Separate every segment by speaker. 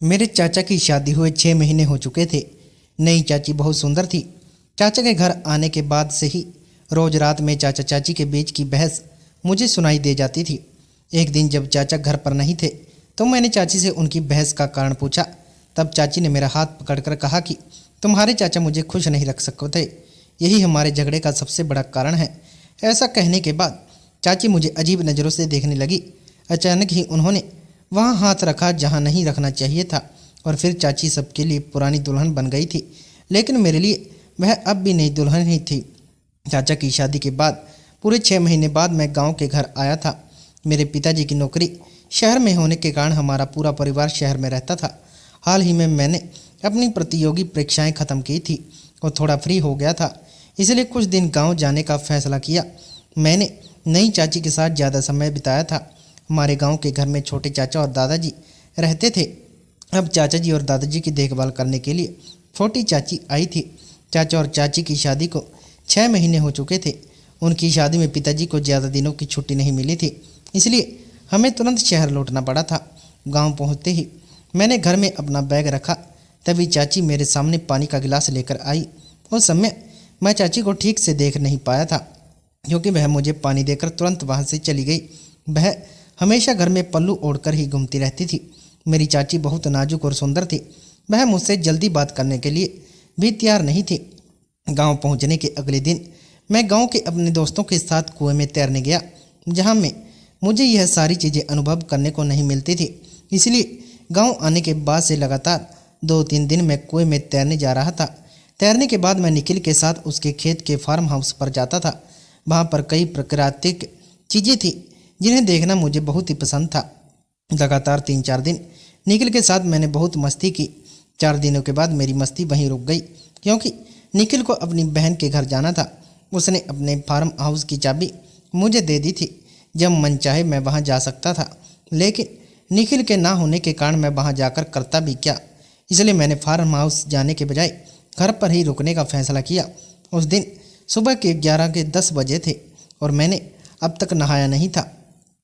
Speaker 1: मेरे चाचा की शादी हुए 6 महीने हो चुके थे। नई चाची बहुत सुंदर थी। चाचा के घर आने के बाद से ही रोज रात में चाचा चाची के बीच की बहस मुझे सुनाई दे जाती थी। एक दिन जब चाचा घर पर नहीं थे तो मैंने चाची से उनकी बहस का कारण पूछा। तब चाची ने मेरा हाथ पकड़कर कहा कि तुम्हारे चाचा मुझे खुश नहीं रख सकते, यही हमारे झगड़े का सबसे बड़ा कारण है। ऐसा कहने के बाद चाची मुझे अजीब नज़रों से देखने लगी। अचानक ही उन्होंने वहाँ हाथ रखा जहाँ नहीं रखना चाहिए था और फिर चाची सबके लिए पुरानी दुल्हन बन गई थी, लेकिन मेरे लिए वह अब भी नई दुल्हन ही थी। चाचा की शादी के बाद पूरे 6 महीने बाद मैं गांव के घर आया था। मेरे पिताजी की नौकरी शहर में होने के कारण हमारा पूरा परिवार शहर में रहता था। हाल ही में मैंने अपनी प्रतियोगी परीक्षाएं ख़त्म की थी और थोड़ा फ्री हो गया था, इसलिए कुछ दिन गांव जाने का फैसला किया। मैंने नई चाची के साथ ज़्यादा समय बिताया था। हमारे गांव के घर में छोटे चाचा और दादाजी रहते थे। अब चाचा जी और दादाजी की देखभाल करने के लिए छोटी चाची आई थी। चाचा और चाची की शादी को 6 महीने हो चुके थे। उनकी शादी में पिताजी को ज़्यादा दिनों की छुट्टी नहीं मिली थी, इसलिए हमें तुरंत शहर लौटना पड़ा था। गांव पहुंचते ही मैंने घर में अपना बैग रखा, तभी चाची मेरे सामने पानी का गिलास लेकर आई। उस समय मैं चाची को ठीक से देख नहीं पाया था क्योंकि वह मुझे पानी देकर तुरंत वहाँ से चली गई। वह हमेशा घर में पल्लू ओढ़कर ही घूमती रहती थी। मेरी चाची बहुत नाजुक और सुंदर थी। वह मुझसे जल्दी बात करने के लिए भी तैयार नहीं थी। गांव पहुंचने के अगले दिन मैं गांव के अपने दोस्तों के साथ कुएं में तैरने गया, जहां में मुझे यह सारी चीज़ें अनुभव करने को नहीं मिलती थी। इसलिए गांव आने के बाद से लगातार 2-3 दिन मैं कुएं में तैरने जा रहा था। तैरने के बाद मैं निखिल के साथ उसके खेत के फार्म हाउस पर जाता था। वहाँ पर कई प्राकृतिक चीज़ें थी जिन्हें देखना मुझे बहुत ही पसंद था। लगातार 3-4 दिन निखिल के साथ मैंने बहुत मस्ती की। 4 दिनों के बाद मेरी मस्ती वहीं रुक गई क्योंकि निखिल को अपनी बहन के घर जाना था। उसने अपने फार्म हाउस की चाबी मुझे दे दी थी। जब मन चाहे मैं वहां जा सकता था, लेकिन निखिल के ना होने के कारण मैं वहां जाकर करता भी क्या। इसलिए मैंने फार्म हाउस जाने के बजाय घर पर ही रुकने का फैसला किया। उस दिन सुबह के 11 के 10 बजे थे और मैंने अब तक नहाया नहीं था।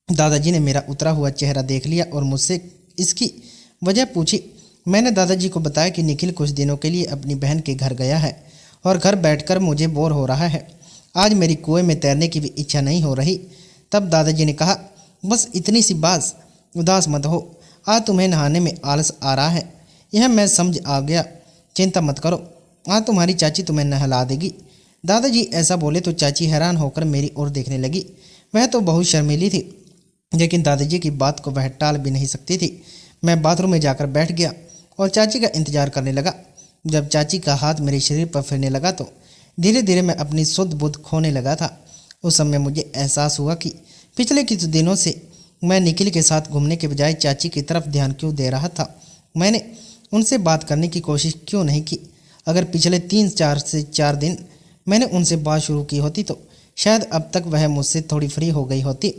Speaker 1: दादाजी ने मेरा उतरा हुआ चेहरा देख लिया और मुझसे इसकी वजह पूछी। मैंने दादाजी को बताया कि निखिल कुछ दिनों के लिए अपनी बहन के घर गया है और घर बैठकर मुझे बोर हो रहा है। आज मेरी कुएं में तैरने की भी इच्छा नहीं हो रही। तब दादाजी ने कहा, बस इतनी सी बात, उदास मत हो। आज तुम्हें नहाने में आलस आ रहा है, यह मैं समझ आ गया। चिंता मत करो, आज तुम्हारी चाची तुम्हें नहला देगी। दादाजी ऐसा बोले तो चाची हैरान होकर मेरी ओर देखने लगी। वह तो बहुत शर्मीली थी, लेकिन दादाजी की बात को वह टाल भी नहीं सकती थी। मैं बाथरूम में जाकर बैठ गया और चाची का इंतजार करने लगा। जब चाची का हाथ मेरे शरीर पर फिरने लगा तो धीरे धीरे मैं अपनी शुद्ध बुद्ध खोने लगा था। उस समय मुझे एहसास हुआ कि पिछले कुछ दिनों से मैं निखिल के साथ घूमने के बजाय चाची की तरफ ध्यान क्यों दे रहा था। मैंने उनसे बात करने की कोशिश क्यों नहीं की। अगर पिछले 3-4 दिन मैंने उनसे बात शुरू की होती तो शायद अब तक वह मुझसे थोड़ी फ्री हो गई होती।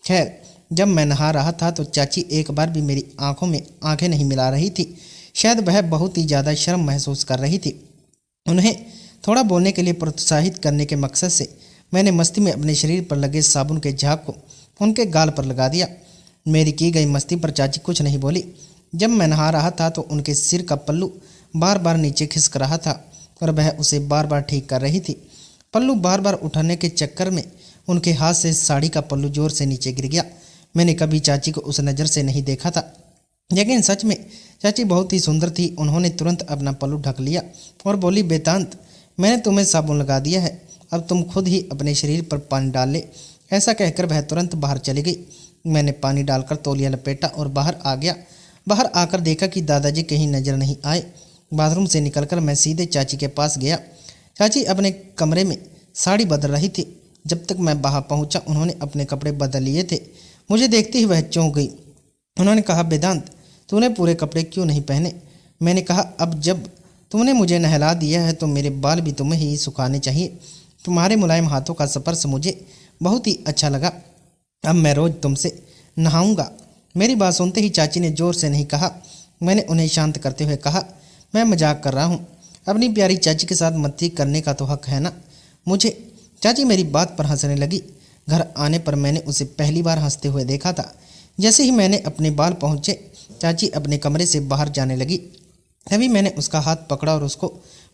Speaker 1: खैर, जब मैं नहा रहा था तो चाची एक बार भी मेरी आंखों में आंखें नहीं मिला रही थी। शायद वह बहुत ही ज़्यादा शर्म महसूस कर रही थी। उन्हें थोड़ा बोलने के लिए प्रोत्साहित करने के मकसद से मैंने मस्ती में अपने शरीर पर लगे साबुन के झाग को उनके गाल पर लगा दिया। मेरी की गई मस्ती पर चाची कुछ नहीं बोली। जब मैं नहा रहा था तो उनके सिर का पल्लू बार बार नीचे खिसक रहा था और वह उसे बार बार ठीक कर रही थी। पल्लू बार बार उठाने के चक्कर में उनके हाथ से साड़ी का पल्लू जोर से नीचे गिर गया। मैंने कभी चाची को उस नज़र से नहीं देखा था, लेकिन सच में चाची बहुत ही सुंदर थी। उन्होंने तुरंत अपना पल्लू ढक लिया और बोली, बेदांत, मैंने तुम्हें साबुन लगा दिया है, अब तुम खुद ही अपने शरीर पर पानी डाल ले। ऐसा कहकर वह तुरंत बाहर चली गई। मैंने पानी डालकर तौलिया लपेटा और बाहर आ गया। बाहर आकर देखा कि दादाजी कहीं नजर नहीं आए। बाथरूम से निकलकर मैं सीधे चाची के पास गया। चाची अपने कमरे में साड़ी बदल रही थी। जब तक मैं बाहर पहुंचा उन्होंने अपने कपड़े बदल लिए थे। मुझे देखते ही वह चौंक गई। उन्होंने कहा, वेदांत, तूने पूरे कपड़े क्यों नहीं पहने? मैंने कहा, अब जब तुमने मुझे नहला दिया है तो मेरे बाल भी तुम्हें ही सुखाने चाहिए। तुम्हारे मुलायम हाथों का स्पर्श मुझे बहुत ही अच्छा लगा। अब मैं रोज़ तुमसे नहाऊंगा। मेरी बात सुनते ही चाची ने जोर से नहीं कहा। मैंने उन्हें शांत करते हुए कहा, मैं मजाक कर रहा हूँ। अपनी प्यारी चाची के साथ मस्ती करने का तो हक है ना मुझे। चाची मेरी बात पर हंसने लगी। घर आने पर मैंने उसे पहली बार हंसते हुए देखा था। जैसे ही मैंने अपने बाल पहुँचे, चाची अपने कमरे से बाहर जाने लगी। तभी मैंने उसका हाथ पकड़ा और उसको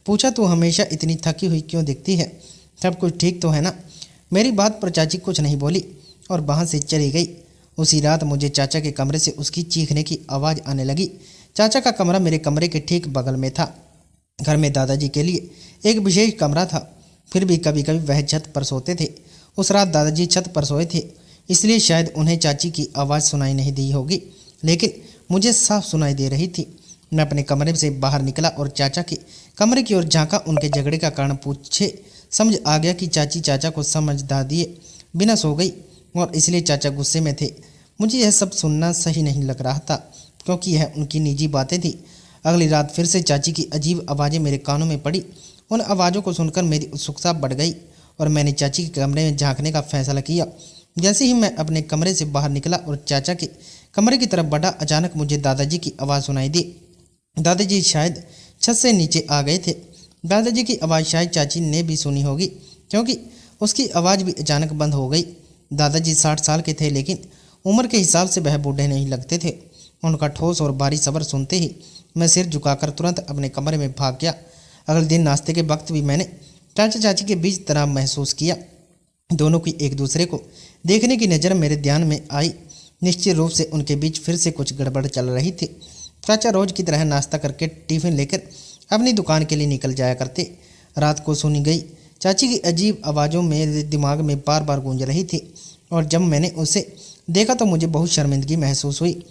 Speaker 1: पूछा, तू हमेशा इतनी थकी हुई क्यों दिखती है? सब कुछ ठीक तो है ना? मेरी बात पर चाची कुछ नहीं बोली और वहाँ से चली गई। उसी रात मुझे चाचा के कमरे से उसकी चीखने की आवाज़ आने लगी। चाचा का कमरा मेरे कमरे के ठीक बगल में था। घर में दादाजी के लिए एक विशेष कमरा था, फिर भी कभी कभी वह छत पर सोते थे। उस रात दादाजी छत पर सोए थे, इसलिए शायद उन्हें चाची की आवाज़ सुनाई नहीं दी होगी, लेकिन मुझे साफ सुनाई दे रही थी। मैं अपने कमरे से बाहर निकला और चाचा के कमरे की ओर झांका। उनके झगड़े का कारण पूछे समझ आ गया कि चाची चाचा को समझदार दिए बिना सो गई और इसलिए चाचा गुस्से में थे। मुझे यह सब सुनना सही नहीं लग रहा था, क्योंकि यह उनकी निजी बातें थी। अगली रात फिर से चाची की अजीब आवाज़ें मेरे कानों में पड़ी। उन आवाज़ों को सुनकर मेरी उत्सुकता बढ़ गई और मैंने चाची के कमरे में झांकने का फैसला किया। जैसे ही मैं अपने कमरे से बाहर निकला और चाचा के कमरे की तरफ बढ़ा, अचानक मुझे दादाजी की आवाज़ सुनाई दी। दादाजी शायद छत से नीचे आ गए थे। दादाजी की आवाज़ शायद चाची ने भी सुनी होगी, क्योंकि उसकी आवाज़ भी अचानक बंद हो गई। दादाजी 60 साल के थे, लेकिन उम्र के हिसाब से वह बूढ़े नहीं लगते थे। उनका ठोस और भारी सबर सुनते ही मैं सिर झुकाकर तुरंत अपने कमरे में भाग गया। अगले दिन नाश्ते के वक्त भी मैंने चाचा चाची के बीच तनाव महसूस किया। दोनों की एक दूसरे को देखने की नज़र मेरे ध्यान में आई। निश्चित रूप से उनके बीच फिर से कुछ गड़बड़ चल रही थी। चाचा रोज की तरह नाश्ता करके टिफिन लेकर अपनी दुकान के लिए निकल जाया करते। रात को सुनी गई चाची की अजीब आवाज़ों मेरे दिमाग में बार बार गूंज रही थी और जब मैंने उसे देखा तो मुझे बहुत शर्मिंदगी महसूस हुई।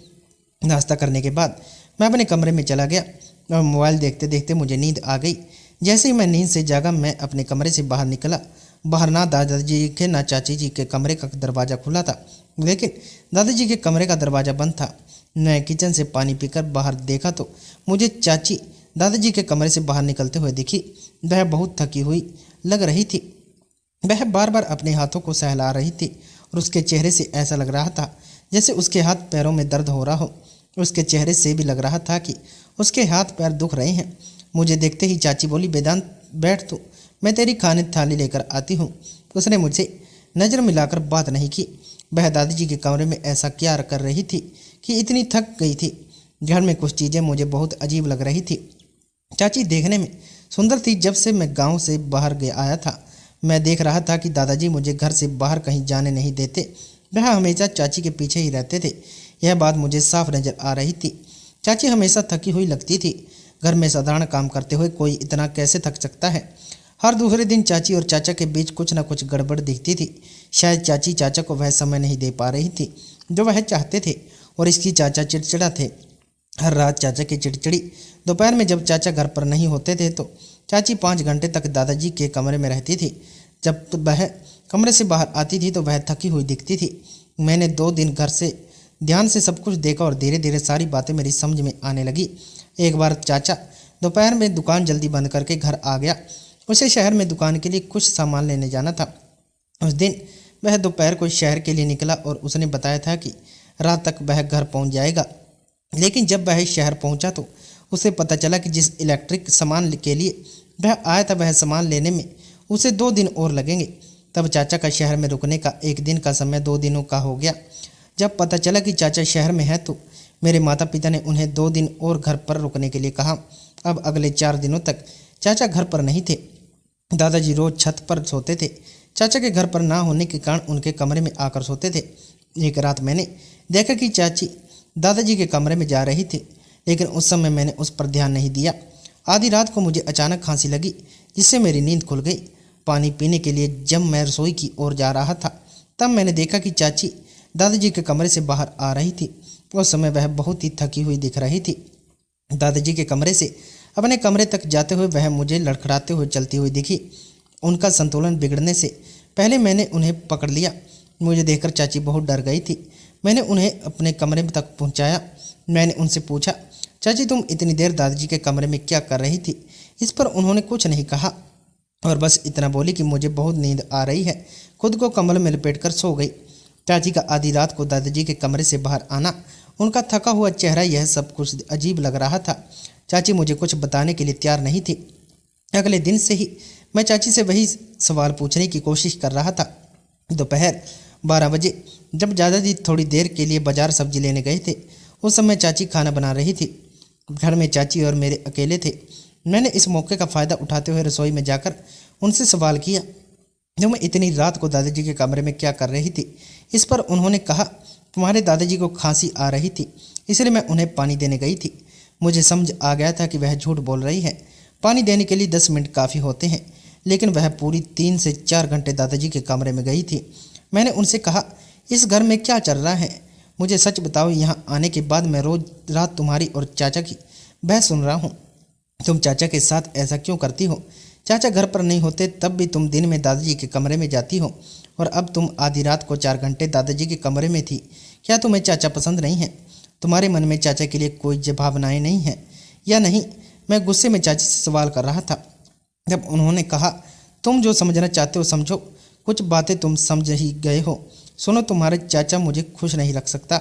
Speaker 1: नाश्ता करने के बाद मैं अपने कमरे में चला गया और मोबाइल देखते देखते मुझे नींद आ गई। जैसे ही मैं नींद से जागा, मैं अपने कमरे से बाहर निकला। बाहर ना दादाजी के ना चाची जी के कमरे का दरवाज़ा खुला था, लेकिन दादाजी के कमरे का दरवाज़ा बंद था। मैं किचन से पानी पीकर बाहर देखा तो मुझे चाची दादाजी के कमरे से बाहर निकलते हुए दिखी। वह बहुत थकी हुई लग रही थी। वह बार बार अपने हाथों को सहला रही थी और उसके चेहरे से ऐसा लग रहा था जैसे उसके हाथ पैरों में दर्द हो रहा हो। उसके चेहरे से भी लग रहा था कि उसके हाथ पैर दुख रहे हैं। मुझे देखते ही चाची बोली, वेदांत बैठ तू, मैं तेरी खाने थाली लेकर आती हूँ। उसने मुझसे नज़र मिलाकर बात नहीं की। वह दादाजी के कमरे में ऐसा क्या कर रही थी कि इतनी थक गई थी। घर में कुछ चीज़ें मुझे बहुत अजीब लग रही थी। चाची देखने में सुंदर थी। जब से मैं गांव से बाहर गया आया था, मैं देख रहा था कि दादाजी मुझे घर से बाहर कहीं जाने नहीं देते। वह हमेशा चाची के पीछे ही रहते थे। यह बात मुझे साफ नज़र आ रही थी। चाची हमेशा थकी हुई लगती थी। घर में साधारण काम करते हुए कोई इतना कैसे थक सकता है? हर दूसरे दिन चाची और चाचा के बीच कुछ न कुछ गड़बड़ दिखती थी। शायद चाची चाचा को वह समय नहीं दे पा रही थी जो वह चाहते थे और इसकी चाचा चिड़चिड़ा थे। हर रात चाचा की चिड़चिड़ी दोपहर में जब चाचा घर पर नहीं होते थे तो चाची 5 घंटे तक दादाजी के कमरे में रहती थी। जब तो वह कमरे से बाहर आती थी तो वह थकी हुई दिखती थी। मैंने 2 दिन घर से ध्यान से सब कुछ देखा और धीरे धीरे सारी बातें मेरी समझ में आने लगी। एक बार चाचा दोपहर में दुकान जल्दी बंद करके घर आ गया। उसे शहर में दुकान के लिए कुछ सामान लेने जाना था। उस दिन वह दोपहर को शहर के लिए निकला और उसने बताया था कि रात तक वह घर पहुंच जाएगा। लेकिन जब वह शहर पहुंचा तो उसे पता चला कि जिस इलेक्ट्रिक सामान के लिए वह आया था वह सामान लेने में उसे 2 दिन और लगेंगे। तब चाचा का शहर में रुकने का 1 दिन का समय 2 दिनों का हो गया। जब पता चला कि चाचा शहर में है तो मेरे माता पिता ने उन्हें 2 दिन और घर पर रुकने के लिए कहा। अब अगले 4 दिनों तक चाचा घर पर नहीं थे। दादाजी रोज छत पर सोते थे। चाचा के घर पर ना होने के कारण उनके कमरे में आकर सोते थे। एक रात मैंने देखा कि चाची दादाजी के कमरे में जा रही थी, लेकिन उस समय मैंने उस पर ध्यान नहीं दिया। आधी रात को मुझे अचानक खांसी लगी, जिससे मेरी नींद खुल गई। पानी पीने के लिए जब मैं रसोई की ओर जा रहा था तब मैंने देखा कि चाची दादाजी के कमरे से बाहर आ रही थी। उस समय वह बहुत ही थकी हुई दिख रही थी। दादाजी के कमरे से अपने कमरे तक जाते हुए वह मुझे लड़खड़ाते हुए चलती हुई दिखी। उनका संतुलन बिगड़ने से पहले मैंने उन्हें पकड़ लिया। मुझे देखकर चाची बहुत डर गई थी। मैंने उन्हें अपने कमरे तक पहुंचाया। मैंने उनसे पूछा, चाची तुम इतनी देर दादाजी के कमरे में क्या कर रही थी? इस पर उन्होंने कुछ नहीं कहा और बस इतना बोली कि मुझे बहुत नींद आ रही है। खुद को कम्बल में लपेटकर सो गई। चाची का आधी रात को दादाजी के कमरे से बाहर आना, उनका थका हुआ चेहरा, यह सब कुछ अजीब लग रहा था। चाची मुझे कुछ बताने के लिए तैयार नहीं थी। अगले दिन से ही मैं चाची से वही सवाल पूछने की कोशिश कर रहा था। दोपहर 12 बजे जब दादाजी थोड़ी देर के लिए बाजार सब्जी लेने गए थे, उस समय चाची खाना बना रही थी। घर में चाची और मेरे अकेले थे। मैंने इस मौके का फ़ायदा उठाते हुए रसोई में जाकर उनसे सवाल किया, जो मैं इतनी रात को दादाजी के कमरे में क्या कर रही थी। इस पर उन्होंने कहा, तुम्हारे दादाजी को खांसी आ रही थी, इसलिए मैं उन्हें पानी देने गई थी। मुझे समझ आ गया था कि वह झूठ बोल रही है। पानी देने के लिए 10 मिनट काफ़ी होते हैं, लेकिन वह पूरी 3 से 4 घंटे दादाजी के कमरे में गई थी। मैंने उनसे कहा, इस घर में क्या चल रहा है? मुझे सच बताओ, यहाँ आने के बाद मैं रोज़ रात तुम्हारी और चाचा की बहस सुन रहा हूँ। तुम चाचा के साथ ऐसा क्यों करती हो? चाचा घर पर नहीं होते तब भी तुम दिन में दादाजी के कमरे में जाती हो, और अब तुम आधी रात को 4 घंटे दादाजी के कमरे में थी। क्या तुम्हें चाचा पसंद नहीं है? तुम्हारे मन में चाचा के लिए कोई भावनाएं नहीं है या नहीं? मैं गुस्से में चाची से सवाल कर रहा था। जब उन्होंने कहा, तुम जो समझना चाहते हो समझो, कुछ बातें तुम समझ ही गए हो। सुनो, तुम्हारे चाचा मुझे खुश नहीं रख सकता,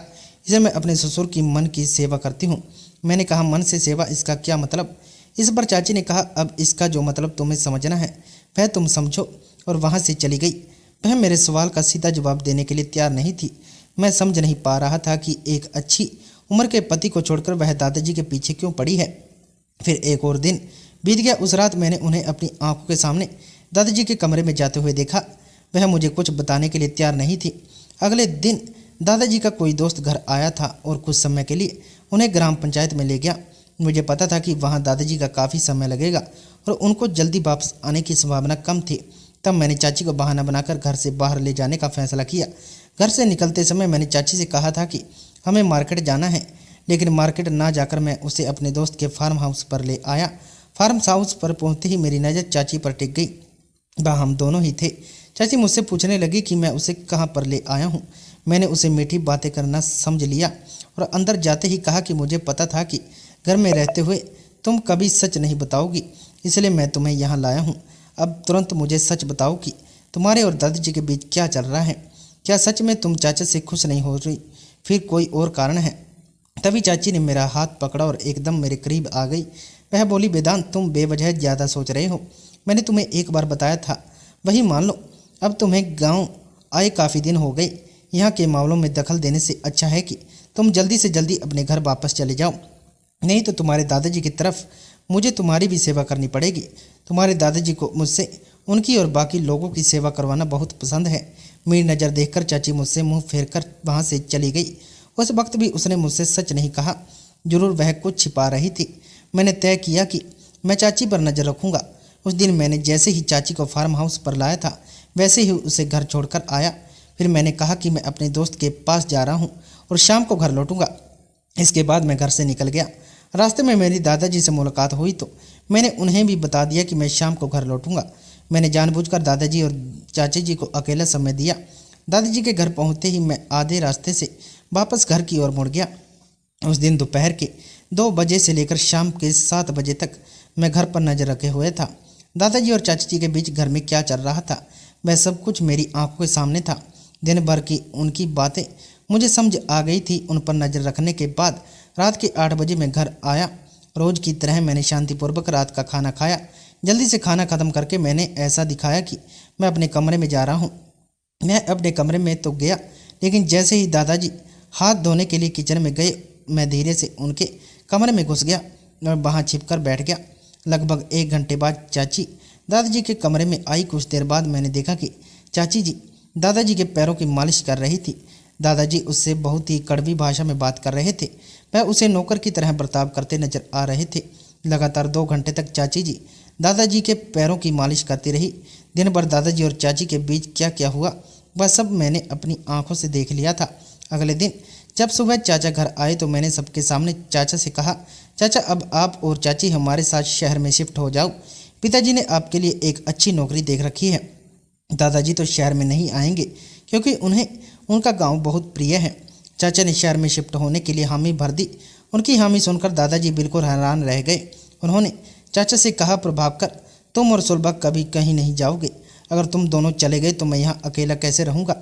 Speaker 1: इसलिए मैं अपने ससुर की मन की सेवा करती हूँ। मैंने कहा, मन से सेवा, इसका क्या मतलब? इस पर चाची ने कहा, अब इसका जो मतलब तुम्हें समझना है वह तुम समझो, और वहाँ से चली गई। वह मेरे सवाल का सीधा जवाब देने के लिए तैयार नहीं थी। मैं समझ नहीं पा रहा था कि एक अच्छी उम्र के पति को छोड़कर वह दादाजी के पीछे क्यों पड़ी है। फिर एक और दिन बीत गया। उस रात मैंने उन्हें अपनी आंखों के सामने दादाजी के कमरे में जाते हुए देखा। वह मुझे कुछ बताने के लिए तैयार नहीं थी। अगले दिन दादाजी का कोई दोस्त घर आया था और कुछ समय के लिए उन्हें ग्राम पंचायत में ले गया। मुझे पता था कि वहाँ दादाजी का काफ़ी समय लगेगा और उनको जल्दी वापस आने की संभावना कम थी। तब मैंने चाची को बहाना बनाकर घर से बाहर ले जाने का फैसला किया। घर से निकलते समय मैंने चाची से कहा था कि हमें मार्केट जाना है, लेकिन मार्केट ना जाकर मैं उसे अपने दोस्त के फार्म हाउस पर ले आया। फार्म हाउस पर पहुंचते ही मेरी नज़र चाची पर टिक गई। वहाँ हम दोनों ही थे। चाची मुझसे पूछने लगी कि मैं उसे कहाँ पर ले आया हूँ। मैंने उसे मीठी बातें करना समझ लिया और अंदर जाते ही कहा कि मुझे पता था कि घर में रहते हुए तुम कभी सच नहीं बताओगी, इसलिए मैं तुम्हें यहाँ लाया हूँ। अब तुरंत मुझे सच बताओ कि तुम्हारे और दादाजी के बीच क्या चल रहा है। क्या सच में तुम चाचा से खुश नहीं हो रही, फिर कोई और कारण है? तभी चाची ने मेरा हाथ पकड़ा और एकदम मेरे करीब आ गई। वह बोली, वेदांत, तुम बेवजह ज़्यादा सोच रहे हो। मैंने तुम्हें एक बार बताया था, वही मान लो। अब तुम्हें गांव आए काफ़ी दिन हो गए। यहाँ के मामलों में दखल देने से अच्छा है कि तुम जल्दी से जल्दी अपने घर वापस चले जाओ, नहीं तो तुम्हारे दादाजी की तरफ मुझे तुम्हारी भी सेवा करनी पड़ेगी। तुम्हारे दादाजी को मुझसे उनकी और बाकी लोगों की सेवा करवाना बहुत पसंद है। मेरी नज़र देखकर चाची मुझसे मुंह फेरकर वहाँ से चली गई। उस वक्त भी उसने मुझसे सच नहीं कहा, जरूर वह कुछ छिपा रही थी। मैंने तय किया कि मैं चाची पर नज़र रखूँगा। उस दिन मैंने जैसे ही चाची को फार्म हाउस पर लाया था, वैसे ही उसे घर छोड़कर आया। फिर मैंने कहा कि मैं अपने दोस्त के पास जा रहा हूँ और शाम को घर लौटूंगा। इसके बाद मैं घर से निकल गया। रास्ते में मेरी दादाजी से मुलाकात हुई तो मैंने उन्हें भी बता दिया कि मैं शाम को घर लौटूंगा। मैंने जानबूझकर दादाजी और चाची जी को अकेला समय दिया। दादाजी के घर पहुंचते ही मैं आधे रास्ते से वापस घर की ओर मुड़ गया। उस दिन दोपहर के 2 बजे से लेकर शाम के 7 बजे तक मैं घर पर नजर रखे हुए था। दादाजी और चाची जी के बीच घर में क्या चल रहा था, वह सब कुछ मेरी आंखों के सामने था। दिन भर की उनकी बातें मुझे समझ आ गई थी। उन पर नज़र रखने के बाद रात के 8 बजे मैं घर आया। रोज़ की तरह मैंने शांतिपूर्वक रात का खाना खाया। जल्दी से खाना ख़त्म करके मैंने ऐसा दिखाया कि मैं अपने कमरे में जा रहा हूँ। मैं अपने कमरे में तो गया, लेकिन जैसे ही दादाजी हाथ धोने के लिए किचन में गए, मैं धीरे से उनके कमरे में घुस गया और वहाँ छिपकर बैठ गया। लगभग 1 घंटे बाद चाची दादाजी के कमरे में आई। कुछ देर बाद मैंने देखा कि चाची जी दादाजी के पैरों की मालिश कर रही थी। दादाजी उससे बहुत ही कड़वी भाषा में बात कर रहे थे। वह उसे नौकर की तरह बर्ताव करते नजर आ रहे थे। लगातार 2 घंटे तक चाची जी दादाजी के पैरों की मालिश करती रही। दिन भर दादाजी और चाची के बीच क्या क्या हुआ, वह सब मैंने अपनी आंखों से देख लिया था। अगले दिन जब सुबह चाचा घर आए तो मैंने सबके सामने चाचा से कहा, चाचा, अब आप और चाची हमारे साथ शहर में शिफ्ट हो जाओ। पिताजी ने आपके लिए एक अच्छी नौकरी देख रखी है। दादाजी तो शहर में नहीं आएंगे क्योंकि उन्हें उनका गांव बहुत प्रिय है। चाचा ने शहर में शिफ्ट होने के लिए हामी भर दी। उनकी हामी सुनकर दादाजी बिल्कुल हैरान रह गए। उन्होंने चाचा से कहा, प्रभाकर, तुम और सुलभा कभी कहीं नहीं जाओगे। अगर तुम दोनों चले गए तो मैं यहाँ अकेला कैसे रहूँगा।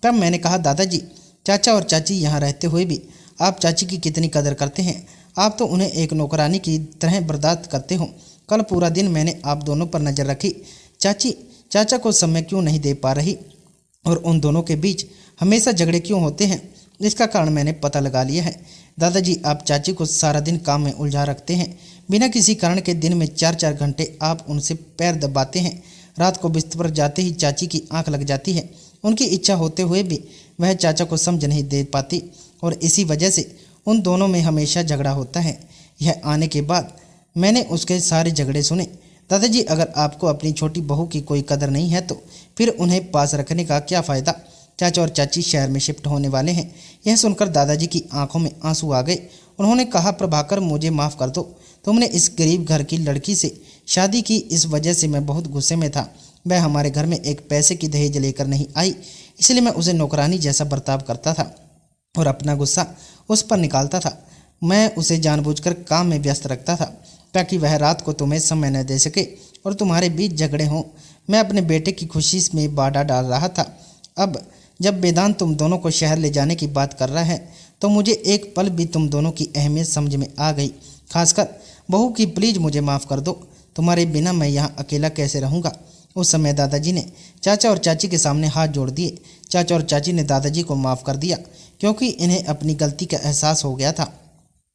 Speaker 1: तब मैंने कहा, दादाजी, चाचा और चाची यहाँ रहते हुए भी आप चाची की कितनी कदर करते हैं। आप तो उन्हें एक नौकरानी की तरह बर्दाश्त करते हो। कल पूरा दिन मैंने आप दोनों पर नज़र रखी। चाची चाचा को समय क्यों नहीं दे पा रही, और उन दोनों के बीच हमेशा झगड़े क्यों होते हैं, इसका कारण मैंने पता लगा लिया है। दादाजी, आप चाची को सारा दिन काम में उलझा रखते हैं। बिना किसी कारण के दिन में 4-4 घंटे आप उनसे पैर दबाते हैं। रात को बिस्तर पर जाते ही चाची की आंख लग जाती है। उनकी इच्छा होते हुए भी वह चाचा को समझ नहीं दे पाती और इसी वजह से उन दोनों में हमेशा झगड़ा होता है। यह आने के बाद मैंने उसके सारे झगड़े सुने। दादाजी, अगर आपको अपनी छोटी बहू की कोई कदर नहीं है तो फिर उन्हें पास रखने का क्या फ़ायदा। चाचा और चाची शहर में शिफ्ट होने वाले हैं। यह सुनकर दादाजी की आंखों में आंसू आ गए। उन्होंने कहा, प्रभाकर, मुझे माफ़ कर दो। तुमने इस गरीब घर की लड़की से शादी की, इस वजह से मैं बहुत गुस्से में था। वह हमारे घर में एक पैसे की दहेज लेकर नहीं आई, इसलिए मैं उसे नौकरानी जैसा बर्ताव करता था और अपना गुस्सा उस पर निकालता था। मैं उसे जानबूझकर काम में व्यस्त रखता था ताकि वह रात को तुम्हें समय न दे सके और तुम्हारे बीच झगड़े हों। मैं अपने बेटे की खुशी में बाधा डाल रहा था। अब जब वेदांत तुम दोनों को शहर ले जाने की बात कर रहा है तो मुझे एक पल भी तुम दोनों की अहमियत समझ में आ गई। खासकर बहू की, प्लीज़ मुझे माफ़ कर दो। तुम्हारे बिना मैं यहाँ अकेला कैसे रहूँगा। उस समय दादाजी ने चाचा और चाची के सामने हाथ जोड़ दिए। चाचा और चाची ने दादाजी को माफ़ कर दिया क्योंकि इन्हें अपनी गलती का एहसास हो गया था।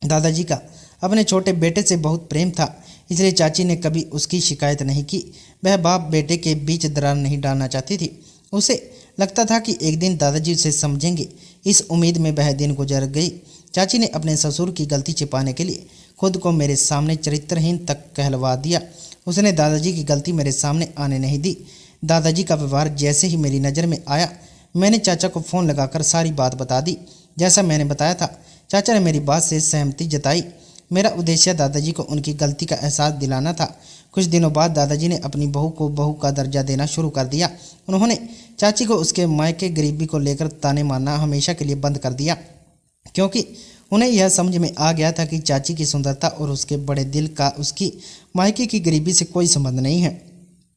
Speaker 1: दादाजी का अपने छोटे बेटे से बहुत प्रेम था, इसलिए चाची ने कभी उसकी शिकायत नहीं की। वह बाप बेटे के बीच दरार नहीं डालना चाहती थी। उसे लगता था कि एक दिन दादाजी उसे समझेंगे। इस उम्मीद में वह दिन गुजर गई। चाची ने अपने ससुर की गलती छिपाने के लिए खुद को मेरे सामने चरित्रहीन तक कहलवा दिया। उसने दादाजी की गलती मेरे सामने आने नहीं दी। दादाजी का व्यवहार जैसे ही मेरी नज़र में आया, मैंने चाचा को फ़ोन लगाकर सारी बात बता दी। जैसा मैंने बताया था, चाचा ने मेरी बात से सहमति जताई। मेरा उद्देश्य दादाजी को उनकी गलती का एहसास दिलाना था। कुछ दिनों बाद दादाजी ने अपनी बहू को बहू का दर्जा देना शुरू कर दिया। उन्होंने चाची को उसके मायके गरीबी को लेकर ताने मारना हमेशा के लिए बंद कर दिया, क्योंकि उन्हें यह समझ में आ गया था कि चाची की सुंदरता और उसके बड़े दिल का उसकी मायके की गरीबी से कोई संबंध नहीं है।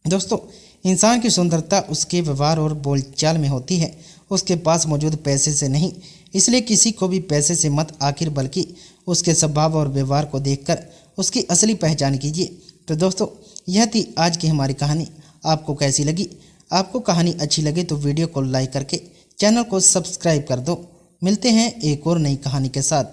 Speaker 1: दोस्तों, इंसान की सुंदरता उसके व्यवहार और बोलचाल में होती है, उसके पास मौजूद पैसे से नहीं। इसलिए किसी को भी पैसे से मत आखिर, बल्कि उसके स्वभाव और व्यवहार को देखकर उसकी असली पहचान कीजिए। तो दोस्तों, यह थी आज की हमारी कहानी। आपको कैसी लगी? आपको कहानी अच्छी लगे तो वीडियो को लाइक करके चैनल को सब्सक्राइब कर दो। मिलते हैं एक और नई कहानी के साथ।